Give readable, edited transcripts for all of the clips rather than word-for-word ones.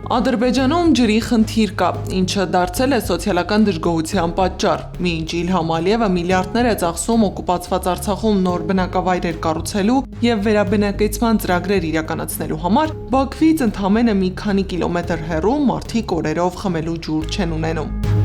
Ադրբեջանում ջրի խնդիր կա, ինչը դարձել է սոցիալական դժգոհության պատճառ։ Մինչ Իլհամ Ալիևը միլիարդներ է ծախսում օկուպացված Արցախում նոր բնակավայրեր կառուցելու եւ վերաբնակեցման ծրագրեր իրականացնելու համար, Բաքվից ընդամենը մի քանի կիլոմետր հեռու մարդիկ օրերով խմելու ջուր չեն ունենում։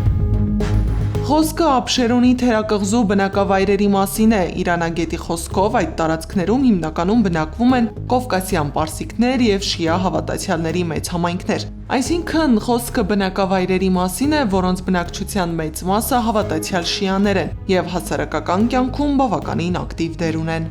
Խոսքը Աբշերոնի թերակղզու բնակավայրերի մասին է։ Իրանագետի խոսքով այդ տարածքներում հիմնականում բնակվում են կովկասյան պարսիկներ եւ շիա հավատացյալների մեծ համայնքներ։ Այսինքն խոսքը բնակավայրերի մասին է, որոնց բնակչության մեծ մասը հավատացյալ շիաներ են եւ հասարակական կյանքում բավականին ակտիվ դեր ունեն։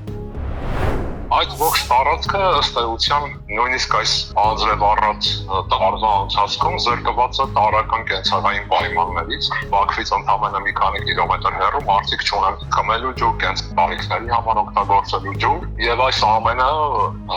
Այդ ողջ տարածքը ըստ էության նույնիսկ այս անձրև առած տարվա ընթացքում զրկված է տարրական կենցաղային պայմաններից։ Բաքվից ընդամենը մի քանի կիլոմետր հեռու մարդիկ չունեն խմելու ջուր, կենցաղիների համար օգտագործելու ջուր, եւ այս ամենը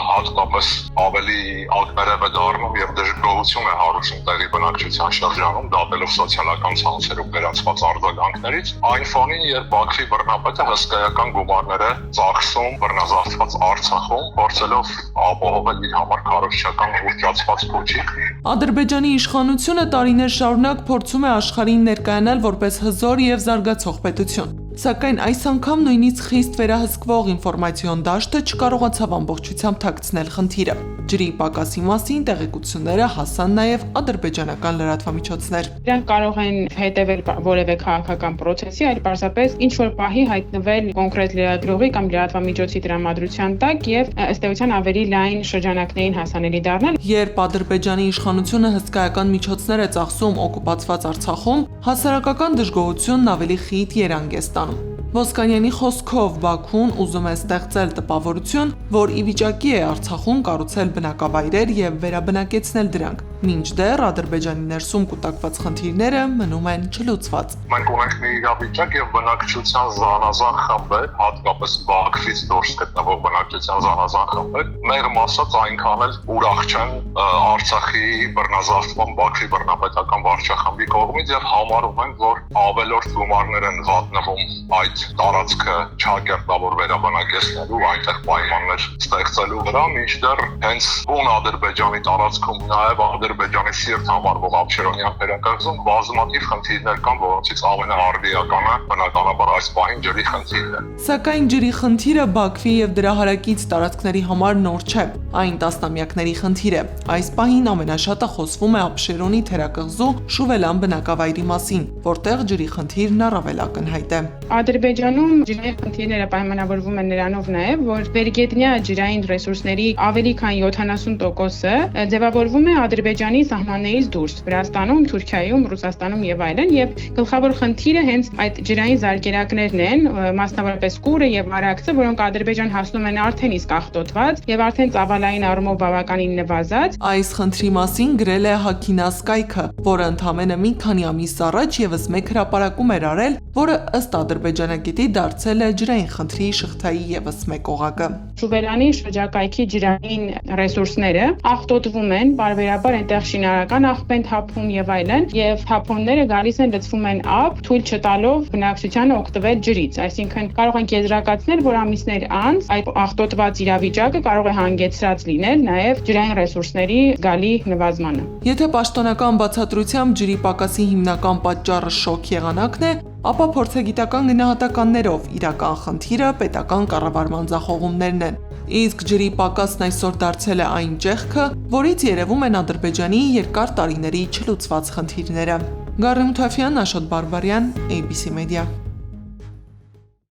հատկապես ավելի ակներև է դառնում եւ դժգոհություն է հարուցում տեղի բնակչության շրջանում, դատելով սոցիալական ցանցերում վերացված արձագանքներից, այն ֆոնին, երբ Բաքվի բռնապետը հսկայական գումարներ է ծախսում բռնազավթված Արցախում, փորձելով ապահովել իր համար քարոզչական ուռճացված փուչիկ։ Ադրբեջանի իշխանությունը տարիներ շարունակ փորձում է աշխարհին ներկայանալ որպես հզոր եւ զարգացող պետություն։ Սակայն այս անգամ նույնիսկ խիստ վերահսկվող ինֆորմացիոն դաշտը չկարողացավ ամբողջությամբ թաքցնել խնդիրը։ Ջրի պակասի մասին տեղեկությունները հասան նաև ադրբեջանական լրատվամիջոցներ։ Իրանք կարող են հետևել որևէ քաղաքական process-ի, այլ պարզապես ինչ որ պահի հայտնվել կոնկրետ լրագրողի կամ լրատվամիջոցի տրամադրության տակ եւ ըստ էության ավելի լայն շրջանակներին հասանելի դառնալ։ Երբ Ադրբեջանի իշխանությունը հսկայական միջոցներ է ծախսում օկուպացված Արցախում, հասարակական դժգոհությունն ավելի խիտ երանգ է ստանում։ Ոսկանյանի խոսքով Բաքուն ուզում է ստեղծել տպավորություն, որ ի վիճակի է Արցախում կառուցել բնակավայրեր եւ վերաբնակեցնել դրանք, մինչդեռ Ադրբեջանի ներսում կուտակված խնդիրները մնում են չլուծված։ Մենք ունենք մի իրավիճակ եւ բնակչության զանազան խմբեր, հատկապես Բաքվից դուրս գտնվող բնակչության զանազան խմբեր, մեղմ ասած այնքան էլ ուրախ չեն Արցախի բռնազավթման Բաքվի բռնապետական վարչախմբի կողմից եւ համարում են, որ ավելորդ գումարներ են վատնվում այդ տարածքը չակերտավոր վերաբնակեցնելու, այնտեղ պայմաններ ստեղծելու վրա, մինչդեռ հենց բուն Ադրբեջանի տարածքում նաև Ադրբեջանի սիրտ համարվող Աբշերոնյան թերակղզում բազմաթիվ խնդիրներ կան, որոնցից ամենաարդիականը բնականաբար այս պահին ջրի խնդիրն է։ Սակայն ջրի խնդիրը Բաքվի եւ դրա հարակից տարածքների համար նոր չէ, այն տասնամյակների խնդիր է։ Այս պահին ամենաշատը խոսվում է Աբշերոնի թերակղզու Շուվելան բնակավայրի մասին, որտեղ ջրի խնդիրն առավել ակնհայտ է։ Ադրբեջանում ջրային խնդիրները պայմանավորվում են նրանով նաև, որ վերգետնյա ջրային ռեսուրսների ավելի քան 70%-ը ձևավորվում է Ադրբեջանի սահմաններից դուրս՝ Վրաստանում, Թուրքիայում, Ռուսաստանում եւ այլն, եւ գլխավոր խնդիրը հենց այդ ջրային զարկերակներն են, մասնավորապես Կուրը եւ Արաքսը, որոնք Ադրբեջան հասնում են արդեն իսկ աղտոտված եւ արդեն ծավալային առումով բավականին նվազած։ Այս խնդրի մասին գրել է Հաքինա Սկայքը, որը ընդամենը մի քանի ամիս առաջ եւս մեկ հրապարակում էր արել, որը ըստ ադրբեջանագետի դարձել է ջրային խնդրի շղթայի եւս մեկ օղակը։ Շուվելանի շրջակայքի ջրային ռեսուրսները աղտոտվում են, բարբերաբար այնտեղ շինարարական աղբ են թափում եւ այլն, եւ թափոնները գալիս են լցվում են ափ, թույլ չտալով բնակչությանը օգտվել ջրից, այսինքն կարող ենք եզրակացնել, որ ամիսներ անց այդ աղտոտված իրավիճակը կարող է հանգեցրած լինել նաեւ ջրային ռեսուրսների զգալի նվազմանը։ Եթե պաշտոնական բացատրությամբ ջրի պակասի հիմնական պատճառը շոկ եղանակն է, ապա փորձագիտական գնահատականներով իրական խնդիրը պետական կառավարման ձախողումներն են։ Իսկ ջրի պակասն այսօր դարձել է այն ճեղքը, որից երևում են Ադրբեջանի երկար տարիների չլուծված խնդիրները։ Գարեն Մութաֆյան, Աշոտ Բարբարյան, ABC Media։